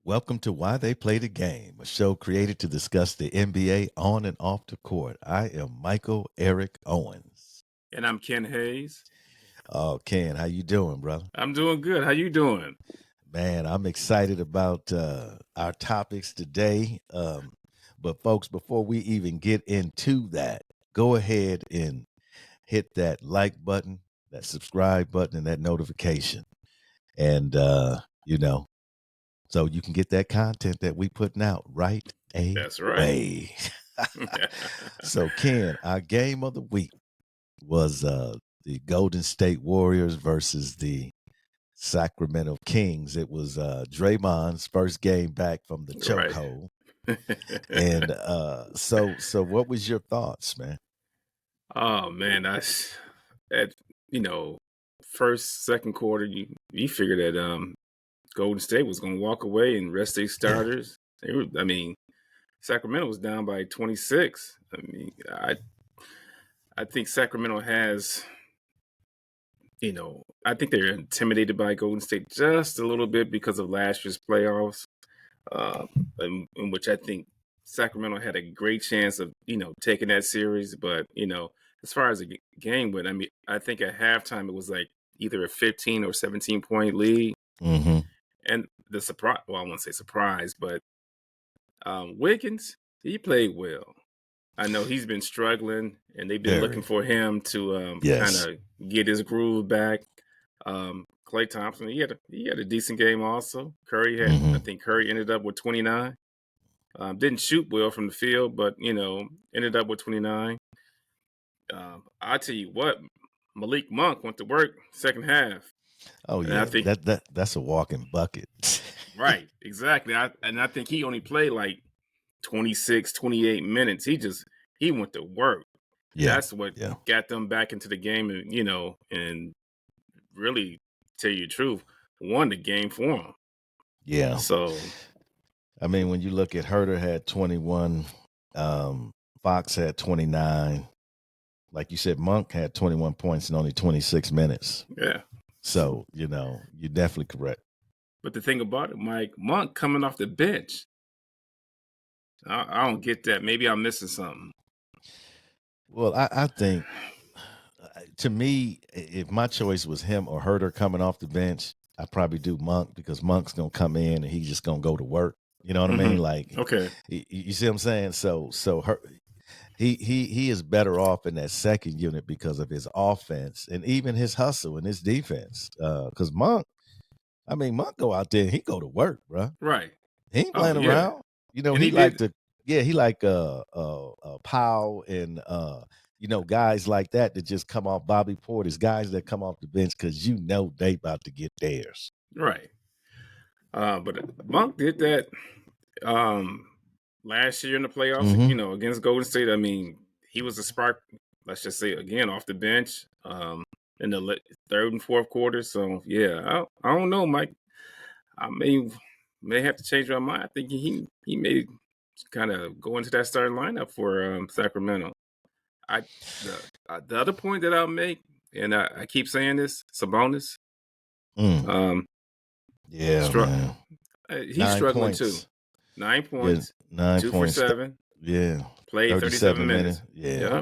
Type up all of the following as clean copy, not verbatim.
Welcome to Why They Play the Game, a show created to discuss the NBA on and off the court. I am Michael Eric Owens. And I'm Ken Hayes. Oh, Ken, how you doing, brother? I'm doing good. How you doing? Man, I'm excited about our topics today. But folks, before we even get into that, go ahead and hit that like button, that subscribe button, and that notification. And, so you can get that content that we putting out right away. That's right. So, Ken, our game of the week was the Golden State Warriors versus the Sacramento Kings. It was Draymond's first game back from the chokehold. And so what was your thoughts, man? Oh man, first, second quarter, you figured that Golden State was going to walk away and rest their starters. Yeah. Sacramento was down by 26. I think Sacramento has, I think they're intimidated by Golden State just a little bit because of last year's playoffs, in which I think Sacramento had a great chance of, taking that series. But, as far as the game went, I think at halftime it was like either a 15 or 17 point lead. Mm-hmm. And the surprise, well, I won't say surprise, but Wiggins, he played well. I know he's been struggling, and they've been looking for him to kind of get his groove back. Klay Thompson, he had a decent game also. Curry had, I think Curry ended up with 29. Didn't shoot well from the field, but ended up with 29. I tell you what, Malik Monk went to work second half. Oh yeah, I think that's a walking bucket. Right, exactly. I think he only played like 26, 28 minutes. He went to work. Yeah, that's what got them back into the game, and and really, tell you the truth, won the game for him. Yeah. So, I mean, when you look at Herter had 21, Fox had 29. Like you said, Monk had 21 points in only 26 minutes. Yeah. So, you're definitely correct. But the thing about it, Mike, Monk coming off the bench, I don't get that. Maybe I'm missing something. Well, I think, to me, if my choice was him or Herter coming off the bench, I'd probably do Monk, because Monk's going to come in and he's just going to go to work. You know what I mean? Like, okay. You see what I'm saying? So he is better off in that second unit because of his offense and even his hustle and his defense. Because Monk go out there and he go to work, bro. Right. He ain't playing around. And he like Powell and guys like that just come off, Bobby Portis, guys that come off the bench because they about to get theirs. Right. But Monk did that last year in the playoffs, against Golden State. I mean, he was a spark, let's just say, again, off the bench in the third and fourth quarter. So, yeah, I don't know, Mike. I may have to change my mind. I think he may kind of go into that starting lineup for Sacramento. The other point that I'll make, and I keep saying this, Sabonis. Man. He's struggling too. 9 points. 2 for 7. Yeah. Played 37 minutes. Yeah.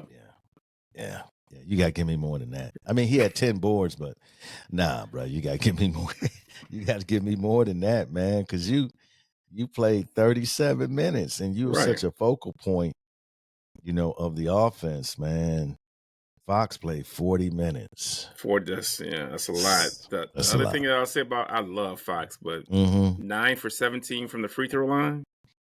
You got to give me more than that. I mean, he had 10 boards, but nah, bro, you got to give me more. You got to give me more than that, man, because you played 37 minutes and you were such a focal point, of the offense, man. Fox played 40 minutes. That's a lot. The other thing that I'll say about, I love Fox, but 9 for 17 from the free throw line.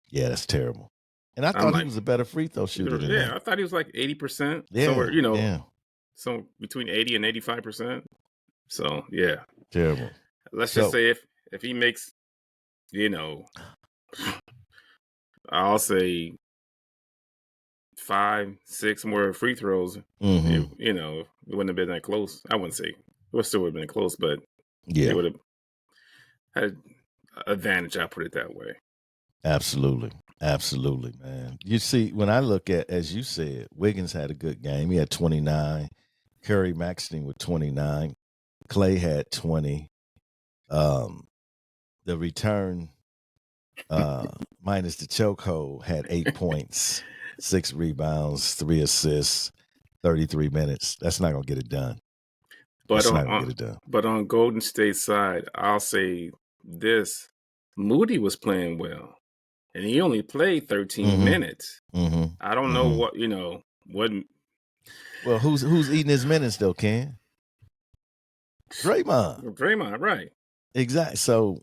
Yeah, that's terrible. And I thought he was a better free throw shooter than that. I thought he was like 80%. Yeah, so between 80 and 85%. So, yeah. Terrible. Let's just say if he makes, I'll say 5, 6 more free throws, it wouldn't have been that close. I wouldn't say it still would have been close, but it would have had an advantage. I put it that way. Absolutely, man. You see, when I look at, as you said, Wiggins had a good game. He had 29. Curry Maxine with 29. Klay had 20. The return minus the chokehold, had 8 points, 6 rebounds, 3 assists, 33 minutes. That's not gonna get it done. But That's not gonna get it done. But on Golden State's side, I'll say this: Moody was playing well, and he only played 13 minutes. I don't know what wasn't. Well, who's eating his minutes though, Ken? Draymond, right? Exactly. So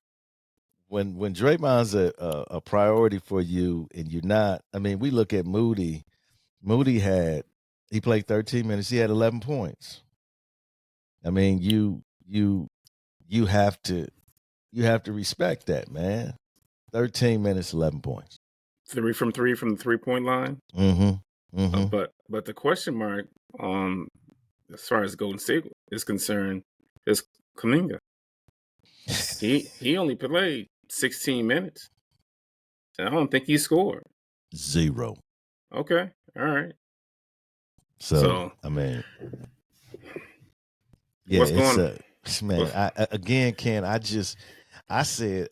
when Draymond's a priority for you, and you're not, I mean, we look at Moody. Moody he played 13 minutes. He had 11 points. I mean, you have to respect that, man. 13 minutes, 11 points. 3 from the 3-point line. But the question mark as far as Golden State is concerned is Kuminga. He only played 16 minutes. I don't think he scored. 0. Okay, all right. So I mean, yeah, what's going man. Again, Ken, I said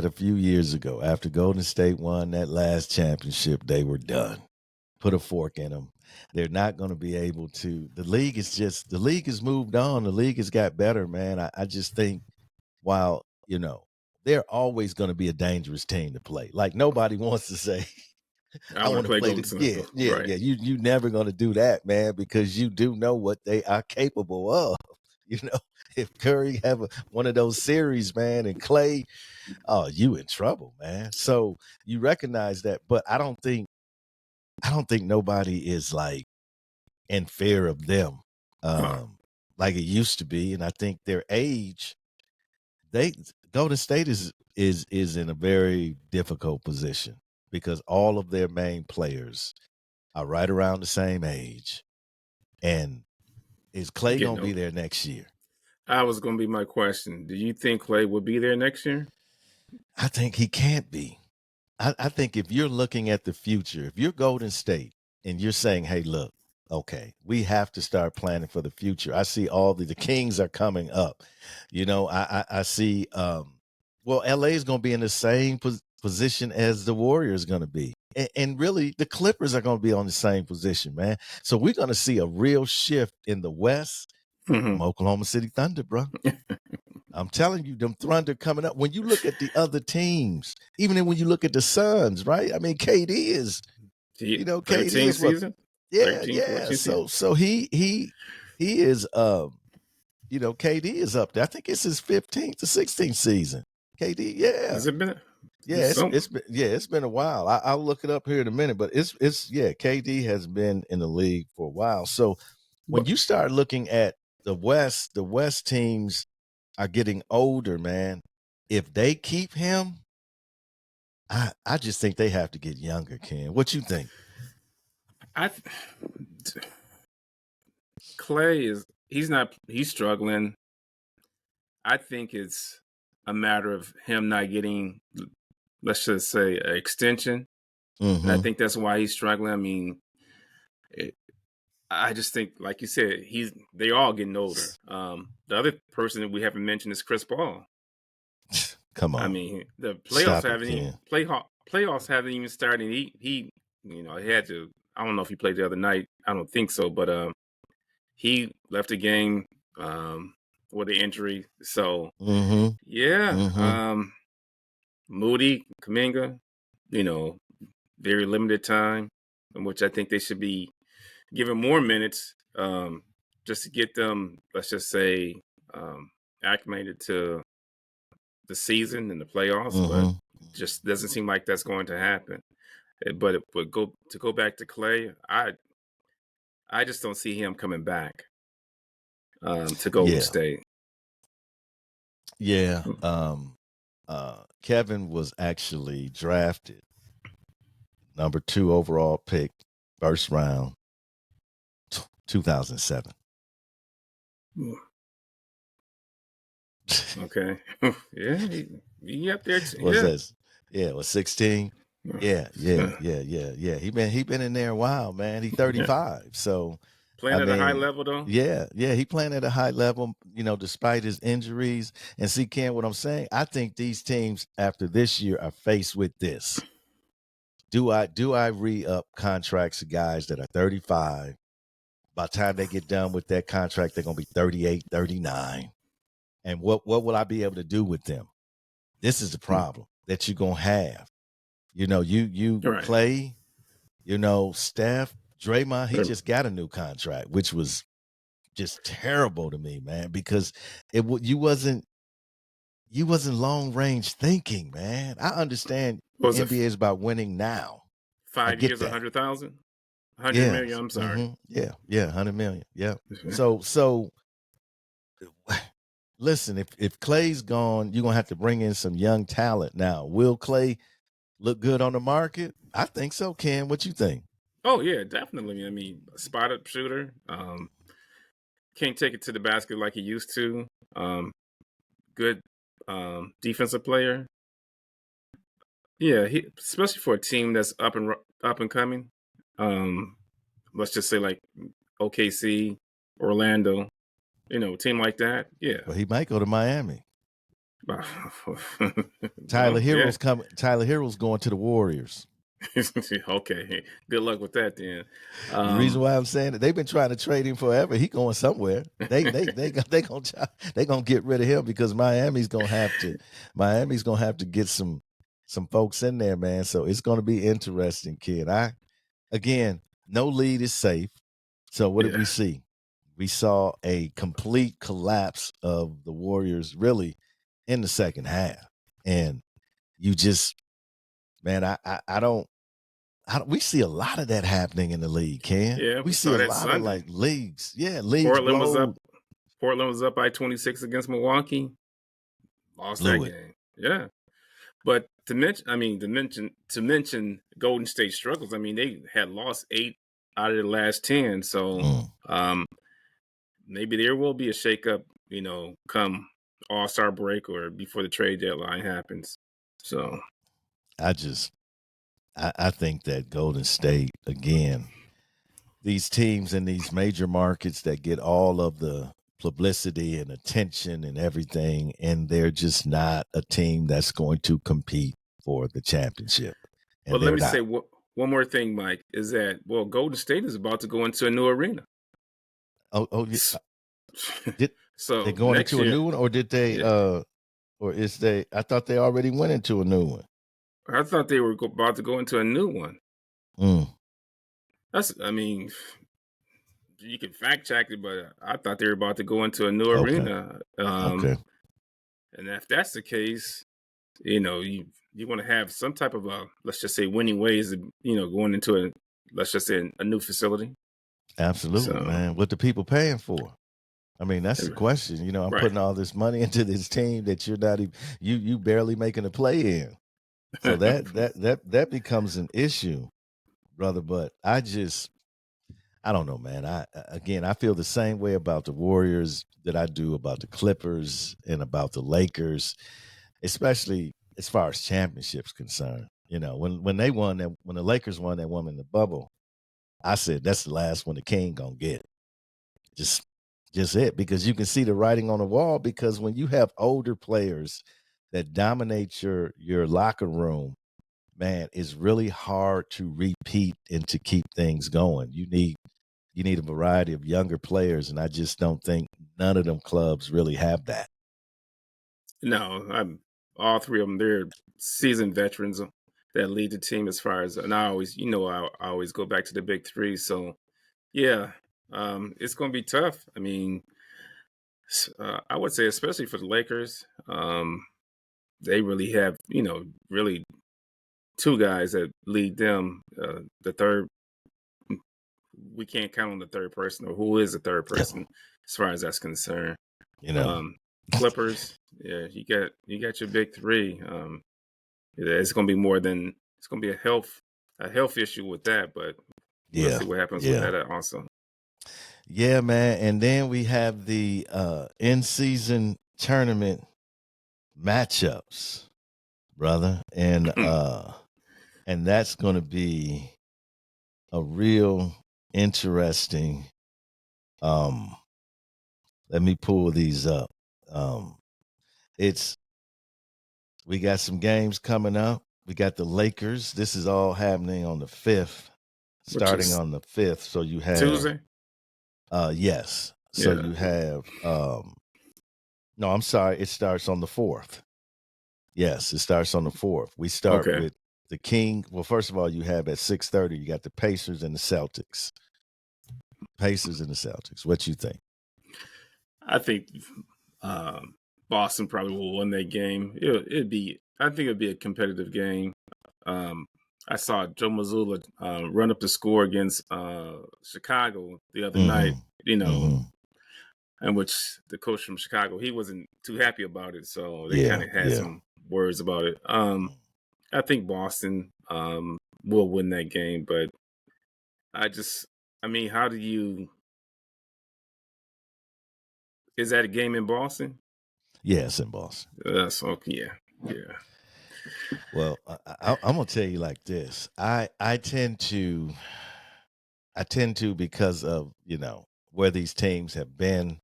a few years ago, after Golden State won that last championship, they were done. Put a fork in them. They're not going to be able to. The league has moved on. The league has got better, man. I just think, while, they're always going to be a dangerous team to play. Like, nobody wants to say, I want to play Golden State. Yeah. Right. You never going to do that, man, because you do know what they are capable of. If Curry have one of those series, man, and Clay, oh, you in trouble, man. So you recognize that, but I don't think nobody is like in fear of them, like it used to be. And I think their age, Golden State is in a very difficult position, because all of their main players are right around the same age. And is Clay going to be there next year? That was going to be my question. Do you think Clay will be there next year? I think he can't be. I think if you're looking at the future, if you're Golden State and you're saying, hey, look, okay, we have to start planning for the future. I see all the Kings are coming up. I see, LA is going to be in the same position as the Warriors going to be. And really, the Clippers are going to be on the same position, man. So we're going to see a real shift in the West from Oklahoma City Thunder, bro. I'm telling you, them Thunder coming up. When you look at the other teams, even when you look at the Suns, right? I mean, KD is, KD is what? Season? Yeah, 13, yeah. So he is, KD is up there. I think it's his 15th to 16th season. KD, yeah. Has it been? Yeah, it's been a while. I'll look it up here in a minute, but it's KD has been in the league for a while. So when you start looking at the West teams are getting older, man. If they keep him, I just think they have to get younger, Ken. What you think? Clay he's struggling. I think it's a matter of him not getting, let's just say, an extension. And I think that's why he's struggling. I mean, I just think, like you said, they're all getting older. The other person that we haven't mentioned is Chris Paul. Come on. I mean, the playoffs haven't even started. He had to. I don't know if he played the other night. I don't think so, but he left the game with an injury. So Moody, Kuminga, very limited time, in which I think they should be given more minutes, just to get them, let's just say, acclimated to the season and the playoffs. But just doesn't seem like that's going to happen. But go back to Clay, I just don't see him coming back to Golden State. Yeah. Kevin was actually drafted number 2 overall pick, first round, 2007. Okay. Yeah, he up there. It was 16. Yeah. He been in there a while, man. He's 35. So Playing at a high level, though? Yeah, he playing at a high level, despite his injuries. And see, Ken, what I'm saying, I think these teams after this year are faced with this. Do I re-up contracts of guys that are 35? By the time they get done with that contract, they're going to be 38, 39. And what will I be able to do with them? This is the problem that you're going to have. You Right. Clay, Steph, Draymond, he just got a new contract, which was just terrible to me, man, because you wasn't long range thinking, man. I understand the NBA is about winning now. 5 years, 100,000, 100 million. I'm sorry. Yeah, 100 million. Yeah. So listen, if Clay's gone, you're gonna have to bring in some young talent now. Will Clay look good on the market? I think so, Ken. What you think? Oh yeah, definitely. I mean, a spot up shooter. Can't take it to the basket like he used to. Good defensive player. Yeah, especially for a team that's up and coming. Let's just say like OKC, Orlando. Team like that. Yeah. Well, he might go to Miami. Tyler Hero's coming. Tyler Hero's going to the Warriors. Okay, good luck with that then. The reason why I'm saying it, they've been trying to trade him forever. He going somewhere. They gonna get rid of him because Miami's gonna have to get some folks in there, man. So it's gonna be interesting, kid. Again, no lead is safe. So what did we see? We saw a complete collapse of the Warriors, really, in the second half, and you just, man, I don't. We see a lot of that happening in the league, Ken. Yeah, we see a lot Sunday. of like leagues. Yeah, leagues. Portland was up by 26 against Milwaukee. Lost that game. Yeah, but to mention Golden State struggles. I mean, they had lost 8 out of the last 10. So maybe there will be a shakeup. Come All-Star break or before the trade deadline happens. So I think that Golden State, again, these teams in these major markets that get all of the publicity and attention and everything, and they're just not a team that's going to compete for the championship. But let me say one more thing, Mike, is that, Golden State is about to go into a new arena. Oh yeah. So they're going into a new one, or did they or is they? I thought they already went into a new one. I thought they were about to go into a new one. I mean, you can fact check it, but I thought they were about to go into a new arena. Okay. And if that's the case, you want to have some type of let's just say winning ways of, going into let's just say a new facility. Absolutely, man. What the people paying for? I mean, that's the question. I'm putting all this money into this team that you're not even you barely making a play in. So that becomes an issue, brother. But I don't know, man. I feel the same way about the Warriors that I do about the Clippers and about the Lakers, especially as far as championships concerned. When they won that, when the Lakers won that one in the bubble, I said that's the last one the King gonna get. Just it, because you can see the writing on the wall. Because when you have older players that dominate your locker room, man, it's really hard to repeat and to keep things going. You need a variety of younger players, and I just don't think none of them clubs really have that. No, all three of them, they're seasoned veterans that lead the team as far as, and I always go back to the big three. So yeah, it's going to be tough. I mean, I would say, especially for the Lakers, they really have, really two guys that lead them. The third, we can't count on the third person, or who is the third person as far as that's concerned. Clippers, yeah, you got your big three. It's going to be it's going to be a health issue with that, but we'll see what happens with that also. Yeah, man. And then we have the in season tournament matchups, brother. And and that's going to be a real interesting Let me pull these up. We got some games coming up. We got the Lakers. This is all happening on the 5th, starting on the 5th. So you have Tuesday. Yes. So you have no, I'm sorry. It starts on the 4th. Yes, it starts on the 4th. We start with the King. Well, first of all, you have at 6:30. You got the Pacers and the Celtics. Pacers and the Celtics. What you think? I think Boston probably will win that game. I think it'd be a competitive game. I saw Joe Mazzulla run up the score against Chicago the other night. In which the coach from Chicago, he wasn't too happy about it, so they kind of had some words about it. I think Boston will win that game, but how do you? Is that a game in Boston? Yes, in Boston. That's okay. Yeah. Well, I'm gonna tell you like this. I tend to because of where these teams have been.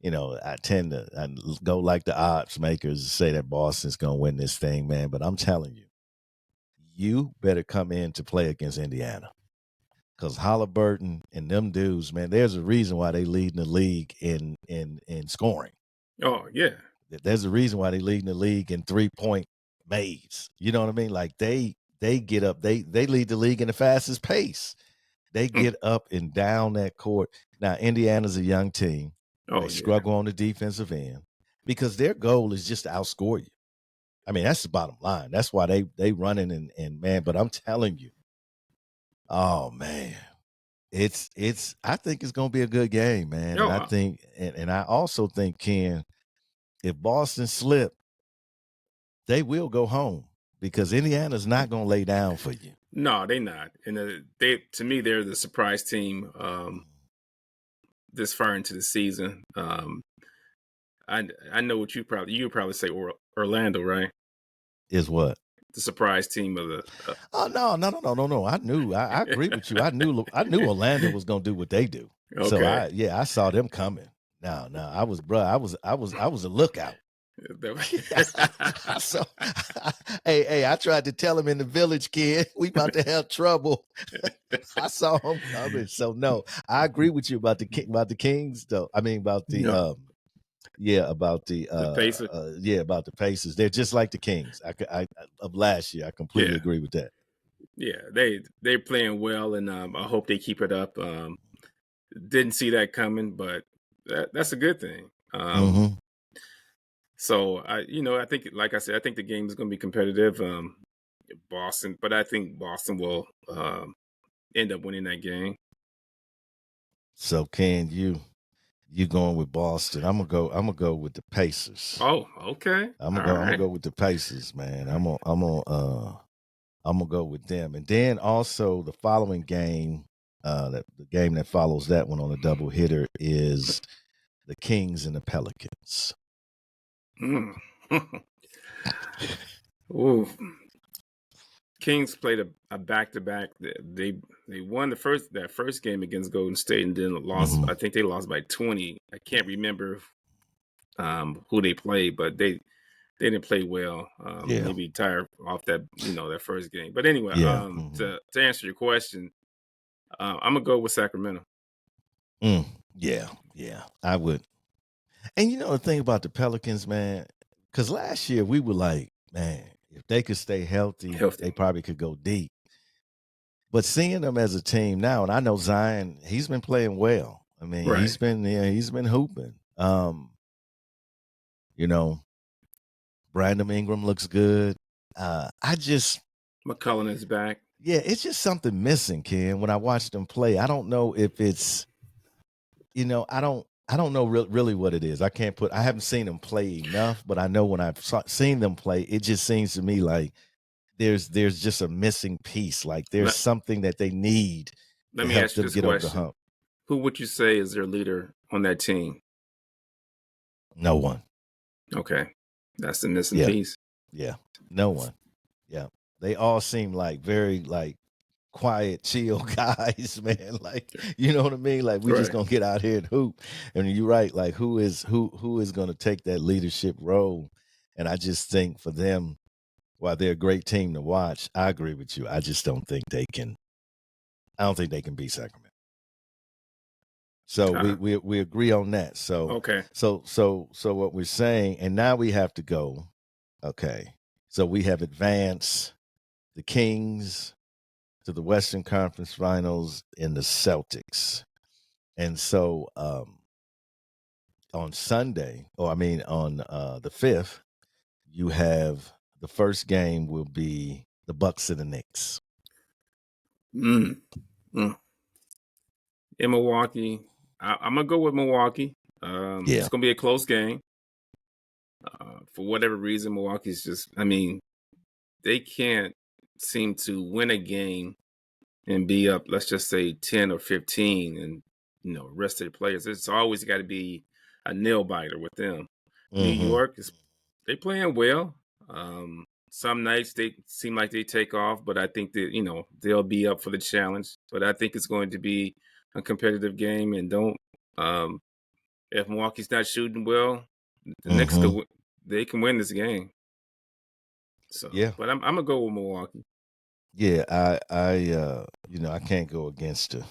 I tend to go like the odds makers, say that Boston's gonna win this thing, man. But I'm telling you, you better come in to play against Indiana. Because Halliburton and them dudes, man, there's a reason why they lead in the league in scoring. Oh, yeah. There's a reason why they lead in the league in 3-point maze. You know what I mean? Like they get up, they lead the league in the fastest pace. They get up and down that court. Now, Indiana's a young team. They struggle on the defensive end because their goal is just to outscore you. I mean, that's the bottom line. That's why they running and man, but I'm telling you, oh man, I think it's gonna be a good game, man. And I think and I also think, Ken, if Boston slip, they will go home because Indiana's not gonna lay down for you. No, they're not. And to me, they're the surprise team this far into the season. I know what you probably say Orlando, right? Is what? The surprise team of the. Oh no! I agree with you. I knew Orlando was gonna do what they do. Okay. So I saw them coming. No, I was a lookout. So, hey, I tried to tell him in the village, kid, we about to have trouble. I saw him coming. So no, I agree with you about the Kings, though. I mean about the about the Pacers. About the Pacers. They're just like the Kings. I of last year. I completely agree with that. Yeah, they're playing well, and I hope they keep it up. Didn't see that coming, but that's a good thing. So I think, like I said, I think the game is going to be competitive. Boston, but I think Boston will end up winning that game. So, Ken, you going with Boston? I'm gonna go with the Pacers. Oh, okay. I'm gonna go with the Pacers, man. I'm gonna go with them, and then also the following game, the game that follows that one on a double hitter is the Kings and the Pelicans. Ooh. Kings played a back-to-back. They won that first game against Golden State and then lost. I think they lost by 20. I can't remember who they played, but they didn't play well. Maybe tired off that that first game. But anyway, to answer your question, I'm gonna go with Sacramento. Yeah, I would. And the thing about the Pelicans, man, because last year we were like, man, if they could stay healthy, they probably could go deep. But seeing them as a team now, and I know Zion, he's been playing well. I mean, he's been hooping. Brandon Ingram looks good. McCullough is back. Yeah, it's just something missing, Ken. When I watch them play, I don't know if it's, I don't know really what it is. I haven't seen them play enough, but I know when I've seen them play, it just seems to me like there's just a missing piece. Like there's something that they need to help them get over the hump. Who would you say is their leader on that team? No one. Okay. That's the missing piece. Yeah. No one. Yeah. They all seem like very quiet, chill guys, man. Like, you know what I mean? Like, we just Right. gonna get out here and hoop. And you're right. Like, who is gonna take that leadership role? And I just think for them, while they're a great team to watch, I agree with you. I just don't think they can. I don't think they can beat Sacramento. So we agree on that. So okay. So what we're saying, and now we have to go. Okay. So we have advanced the Kings to the Western Conference Finals in the Celtics. And so on Sunday, or I mean on the 5th, you have the first game will be the Bucks and the Knicks. In Milwaukee, I'm gonna go with Milwaukee. It's gonna be a close game. For whatever reason, Milwaukee's just, I mean, they can't seem to win a game and be up, let's just say 10 or 15, and rest of the players. It's always got to be a nail biter with them. New York they playing well. Some nights they seem like they take off, but I think that they'll be up for the challenge. But I think it's going to be a competitive game, and don't if Milwaukee's not shooting well, the Knicks they can win this game. So, Yeah. but I'm gonna go with Milwaukee. Yeah, I I can't go against the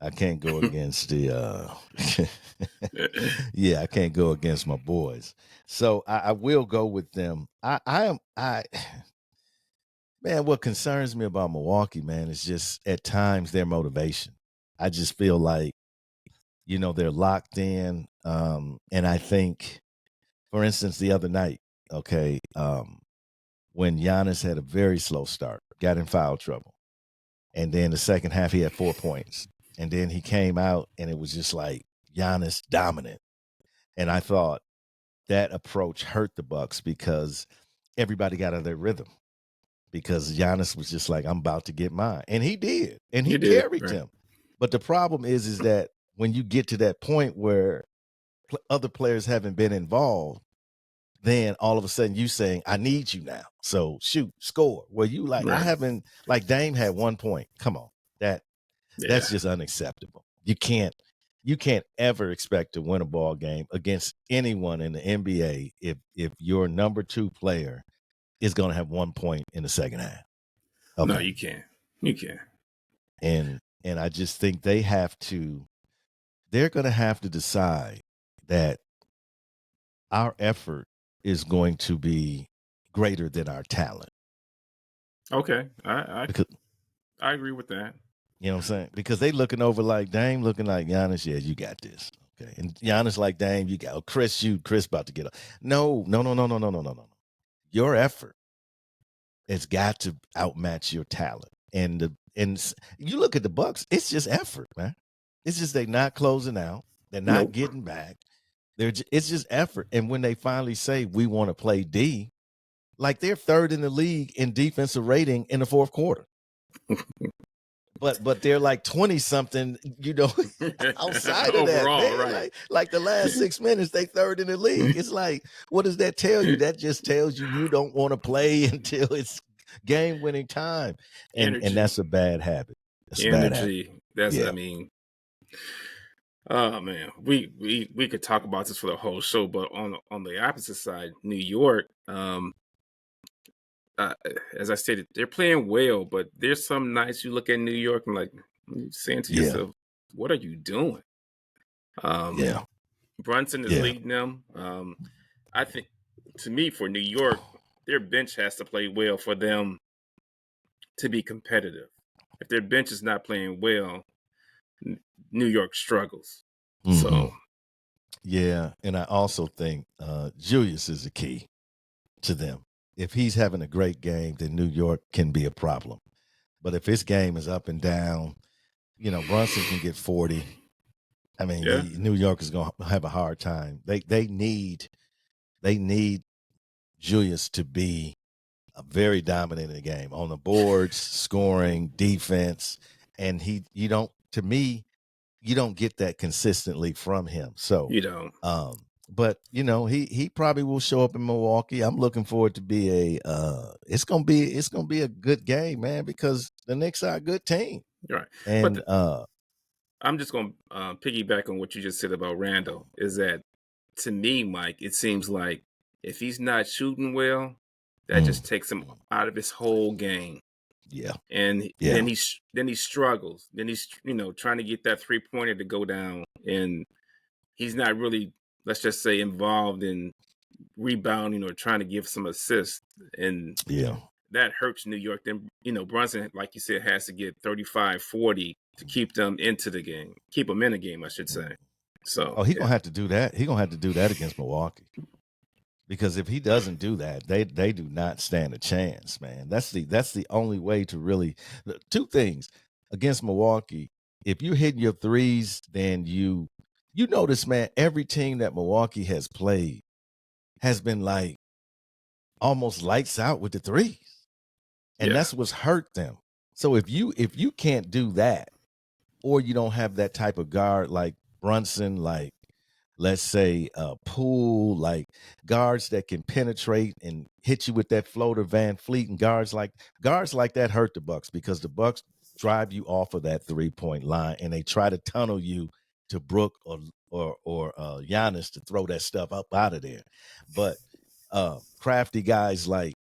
I can't go against the yeah, I can't go against my boys. So I will go with them. Man, what concerns me about Milwaukee, man, is just at times their motivation. I just feel like, they're locked in. And I think, for instance, the other night, okay, when Giannis had a very slow start, got in foul trouble. And then the second half, he had 4 points. And then he came out, and it was just like Giannis dominant. And I thought that approach hurt the Bucks because everybody got out of their rhythm. Because Giannis was just like, I'm about to get mine. And he did. And he carried them. But the problem is that when you get to that point where other players haven't been involved, then all of a sudden you saying, I need you now. So shoot, score. Well, you like, I haven't, like Dame had 1 point. Come on. That's just unacceptable. You can't ever expect to win a ball game against anyone in the NBA if your number 2 player is going to have 1 point in the second half. Okay. No, you can't. You can't. And I just think they're going to have to decide that our effort is going to be greater than our talent. Okay. I agree with that. You know what I'm saying? Because they looking over like Dame, looking like Giannis. Yeah, you got this. Okay. And Giannis like Dame, you got Chris about to get up. No. Your effort has got to outmatch your talent. And you look at the Bucks, it's just effort, man. It's just they're not closing out. They're not getting back. It's just effort. And when they finally say we want to play D, like they're third in the league in defensive rating in the fourth quarter. But they're like 20 something, outside of that. Right. Like the last 6 minutes, they third in the league. It's like, what does that tell you? That just tells you don't want to play until it's game winning time. And that's a bad habit. That's a bad habit. That's I mean, oh man, we could talk about this for the whole show, but on the opposite side, New York, as I stated, they're playing well, but there's some nights you look at New York and like you're saying to yourself, what are you doing? Brunson is leading them. I think, to me, for New York, their bench has to play well for them to be competitive. If their bench is not playing well, New York struggles. So, yeah, and I also think Julius is the key to them. If he's having a great game, then New York can be a problem. But if his game is up and down, Brunson can get 40. I mean, New York is going to have a hard time. They need Julius to be very dominant in the game on the boards, scoring, defense, and you don't get that consistently from him. So you don't. but he probably will show up in Milwaukee. I'm looking forward to be it's gonna be a good game, man, because the Knicks are a good team. Right. And But I'm just going to piggyback on what you just said about Randall. Is that, to me, Mike, it seems like if he's not shooting well, that just takes him out of his whole game. Yeah. And then he struggles. Then he's trying to get that 3-pointer to go down, and he's not really, let's just say, involved in rebounding or trying to give some assists. And that hurts New York. Then Brunson, like you said, has to get 35, 40 to keep them into the game, keep them in the game, I should say. So he's gonna have to do that. He's gonna have to do that against Milwaukee. Because if he doesn't do that, they do not stand a chance, man. That's the only way to really. Two things against Milwaukee. If you're hitting your threes, then you notice, man, every team that Milwaukee has played has been like almost lights out with the threes. And that's what's hurt them. So if you can't do that, or you don't have that type of guard like Brunson, like let's say Poole, like guards that can penetrate and hit you with that floater, Van Fleet, and guards like that hurt the Bucks, because the Bucks drive you off of that 3-point line and they try to tunnel you to Brook or Giannis to throw that stuff up out of there. But crafty guys like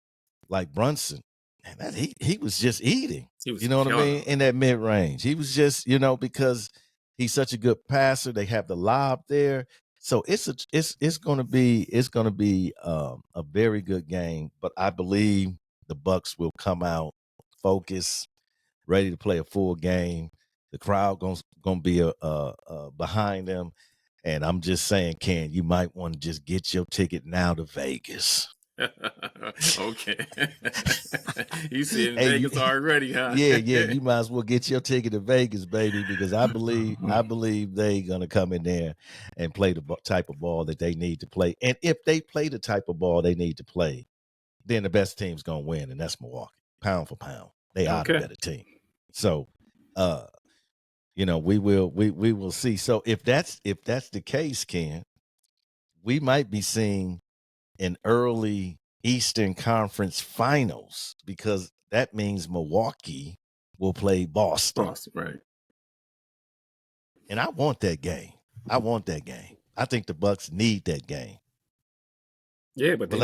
Brunson, man, that he was just eating. You know what I mean? In that mid range, he was just because he's such a good passer. They have the lob there. So it's going to be a very good game, but I believe the Bucks will come out focused, ready to play a full game. The crowd going to be behind them, and I'm just saying, Ken, you might want to just get your ticket now to Vegas. Okay. You see in Vegas already, huh? Yeah, you might as well get your ticket to Vegas, baby, because I believe they're gonna come in there and play the type of ball that they need to play. And if they play the type of ball they need to play, then the best team's gonna win, and that's Milwaukee. Pound for pound, they are the better team. So we will see. So if that's the case, Ken, we might be seeing an early Eastern Conference Finals, because that means Milwaukee will play Boston. Right. And I want that game. I think the Bucks need that game. Yeah, but they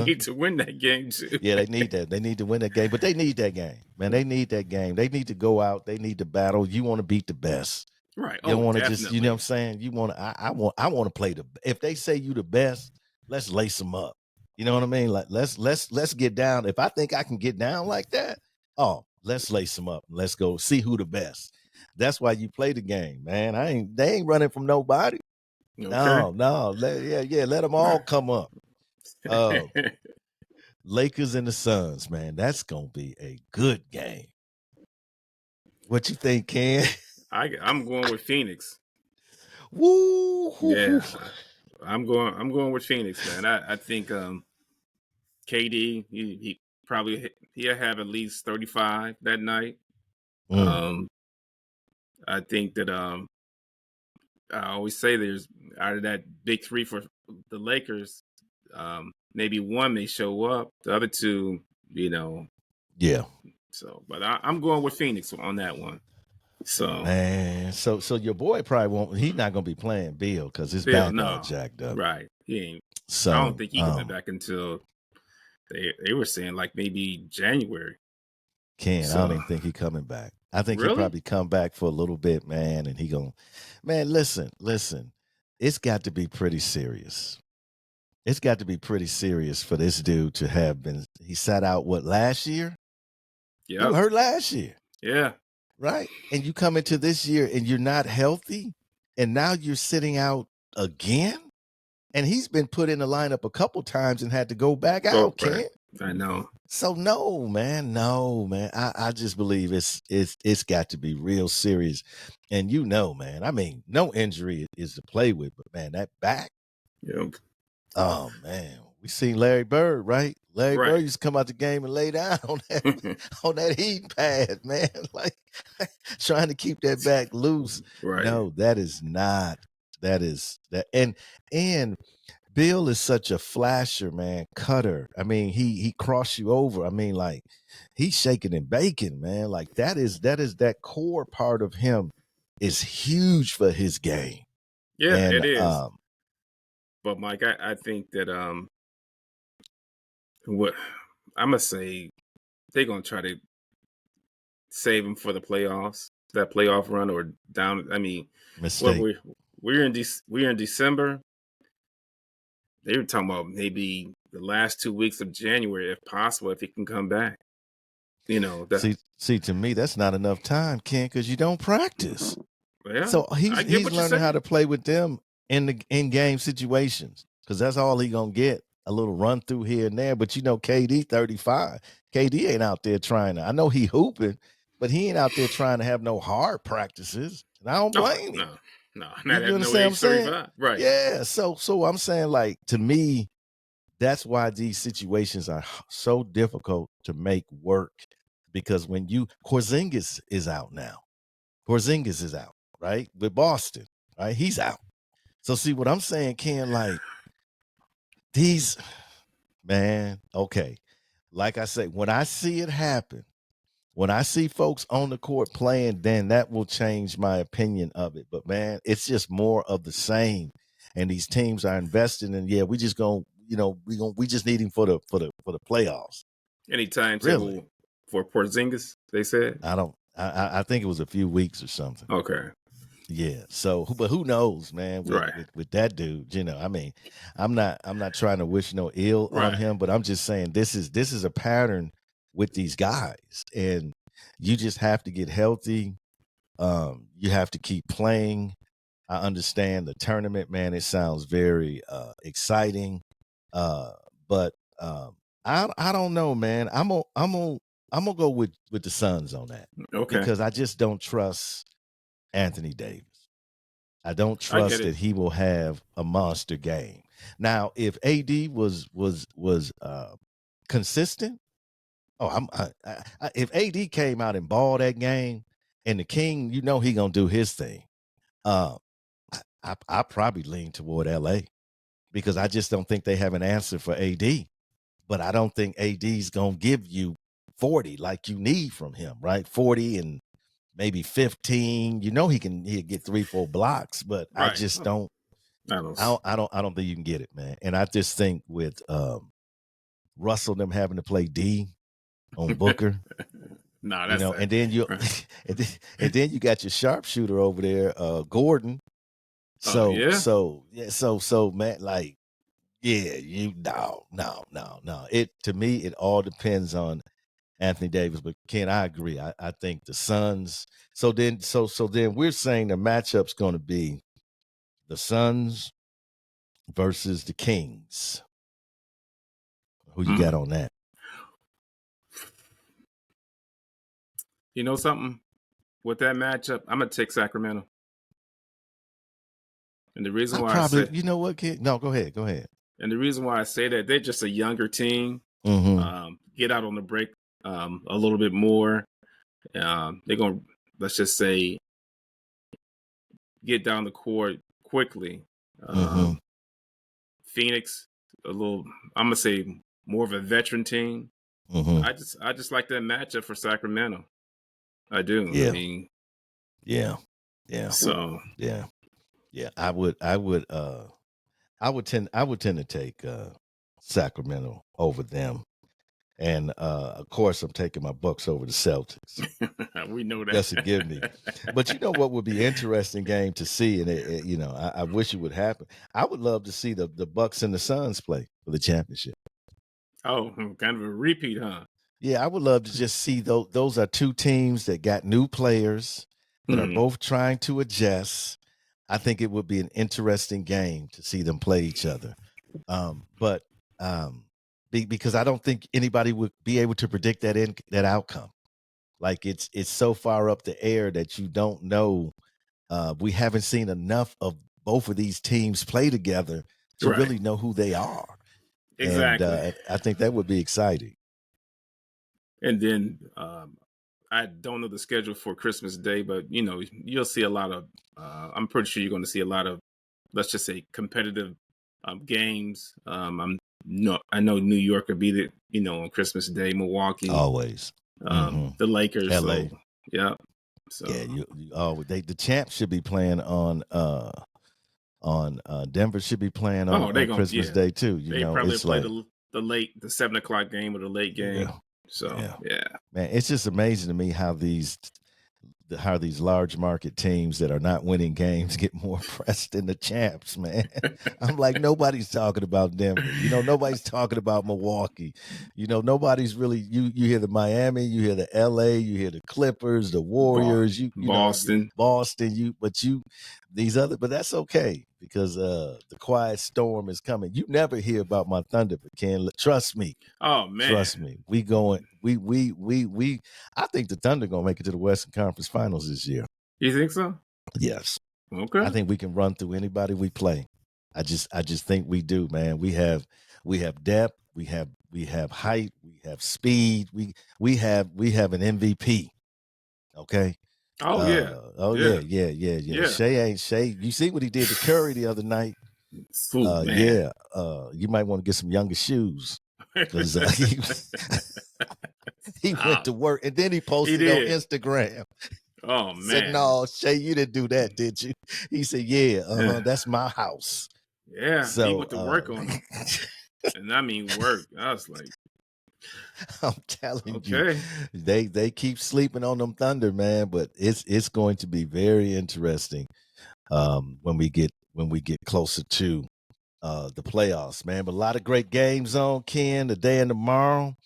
need to win that game too. Yeah, they need that. They need to win that game, but they need that game, man. They need that game. They need to go out. They need to battle. You want to beat the best. Right. You don't want to just, you know what I'm saying? You want to, I want to play if they say you the best, let's lace them up. You know what I mean? Like let's get down. If I think I can get down like that, let's lace them up. Let's go see who the best. That's why you play the game, man. They ain't running from nobody. Okay. No. Let them all come up. Lakers and the Suns, man. That's gonna be a good game. What you think, Ken? I'm going with Phoenix. Woo! Yeah, I'm going with Phoenix, man. I think KD he probably he'll have at least 35 that night. I think that I always say there's out of that big three for the Lakers, maybe one may show up, the other two, Yeah. So, but I'm going with Phoenix on that one. So, man, so your boy probably won't. He's not gonna be playing Bill because his back all jacked up. Right, he ain't. So I don't think he coming back until they were saying like maybe January. I don't even think he coming back. I think he probably come back for a little bit, man, and he gonna. Man, listen. It's got to be pretty serious. It's got to be pretty serious for this dude to have been. He sat out last year? Yeah, you hurt last year. Yeah. Right? And you come into this year and you're not healthy, and now you're sitting out again? And he's been put in the lineup a couple times and had to go back out, Ken. I know. So no, man. I just believe it's got to be real serious. And man, I mean, no injury is to play with, but man, that back. Yep. Oh man. We seen Larry Bird, right? Larry Bird used to come out the game and lay down on that heat pad, man. Like trying to keep that back loose. Right. No, that is not and Bill is such a flasher, man, cutter. I mean, he crossed you over. I mean, like he's shaking and baking, man. Like that core part of him is huge for his game. Yeah, And it is. But Mike, I think that what I'm gonna say, they're gonna try to save him for the playoffs, that playoff run, or down. I mean, what mistake. we're in December. They were talking about maybe the last 2 weeks of January, if possible, if he can come back. You know that. See, to me, that's not enough time, Ken, because you don't practice. Yeah, So I get he's what you're learning how saying. to play with them in the in game situations because that's all he gonna get. A little run through here and there, but you know, KD 35. KD ain't out there trying to. I know he hooping, but he ain't out there trying to have no hard practices. And I don't No, blame him. no, no, You, not you at no understand what I'm age saying? 35. Right. Yeah. So I'm saying, like, to me, that's why these situations are so difficult to make work because when Porzingis is out now. Porzingis is out, right? With Boston, right? He's out. So see what I'm saying, Ken, like these, man, okay. Like I say, when I see it happen, when I see folks on the court playing, then that will change my opinion of it. But man, it's just more of the same. And these teams are investing in, yeah, we just gonna, we just need him for the playoffs. Any Really. timetable for Porzingis? They said. I think it was a few weeks or something. Okay. Yeah. So, but who knows, man? Right. With that dude, I mean, I'm not trying to wish no ill on Right. him, but I'm just saying this is a pattern with these guys, and you just have to get healthy. You have to keep playing. I understand the tournament, man. It sounds very exciting, but I don't know, man. I'm gonna go with the Suns on that Okay. because I just don't trust Anthony Davis. I don't I get trust it. that he will have a monster game. Now, if AD was consistent, if AD came out and balled that game, and the King, he gonna do his thing. Uh, I probably lean toward LA because I just don't think they have an answer for AD. But I don't think AD's gonna give you 40 like you need from him, right? 40 and maybe 15. He'll get 3-4 blocks, but I Right. just don't. I don't. I don't think you can get it, man. And I just think with Russell them having to play D on Booker, No, that's that. and then you Right. and then you got your sharpshooter over there, Gordon. Oh yeah. So man, like, yeah, no. It to me, it all depends on Anthony Davis. But Ken, I agree. I think the Suns. So then we're saying the matchup's going to be the Suns versus the Kings. Who you got on that? You know something? With that matchup, I'm gonna take Sacramento. And the reason I why I probably, say you know what, kid? No, go ahead. and the reason why I say that, they're just a younger team. Mm-hmm. Get out on the break a little bit more. They're gonna, let's just say, get down the court quickly. Mm-hmm. Phoenix, a little, I'm gonna say, more of a veteran team. Mm-hmm. I just like that matchup for Sacramento. I do. I Yeah. mean, Yeah. so Yeah. I would tend to take Sacramento over them. And of course I'm taking my Bucks over the Celtics. we know Just to give me. that. But you know what would be interesting game to see, and I wish it would happen. I would love to see the Bucks and the Suns play for the championship. Oh, kind of a repeat, huh? Yeah, I would love to just see those are two teams that got new players that are both trying to adjust. I think it would be an interesting game to see them play each other. But because I don't think anybody would be able to predict that outcome. Like it's so far up the air that you don't know. We haven't seen enough of both of these teams play together to Right. really know who they are. And Exactly. I think that would be exciting. And then I don't know the schedule for Christmas Day, but you'll see a lot of. I'm pretty sure you're going to see a lot of let's just say competitive games. I know New York will be on Christmas Day, Milwaukee, always. the Lakers. LA. So yeah. So yeah, the champs should be playing on Denver should be playing on Christmas Day too. They probably it's play like the 7:00 game or the late game. So yeah. Man, it's just amazing to me how these large market teams that are not winning games get more pressed than the champs, man. I'm like, nobody's talking about Denver. Nobody's talking about Milwaukee. Nobody's really you hear the Miami, you hear the LA, you hear the Clippers, the Warriors, Boston. But that's okay because the quiet storm is coming. You never hear about my Thunder, but trust me. Oh man. Trust me. We going I think the Thunder gonna make it to the Western Conference Finals this year. You think so? Yes. Okay. I think we can run through anybody we play. I just think we do, man. We have depth, we have height, we have speed, we have an MVP. Okay. Oh yeah. Yeah. Shea. You see what he did to Curry the other night? Man. You might want to get some younger shoes because he went to work and then he posted on Instagram. Oh man. Said, "No, Shea, you didn't do that, did you?" He said, "Yeah, that's my house." Yeah, so he went to work on it, and I mean work. I was like, I'm telling you, they keep sleeping on them Thunder, man. But it's going to be very interesting when we get closer to the playoffs, man. But a lot of great games on, Ken, today and tomorrow.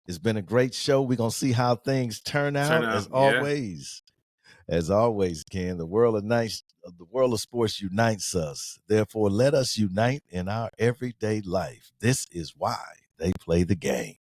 It's been a great show. We're gonna see how things turn out as always. As always, Ken, the world of sports unites us. Therefore, let us unite in our everyday life. This is why they play the game.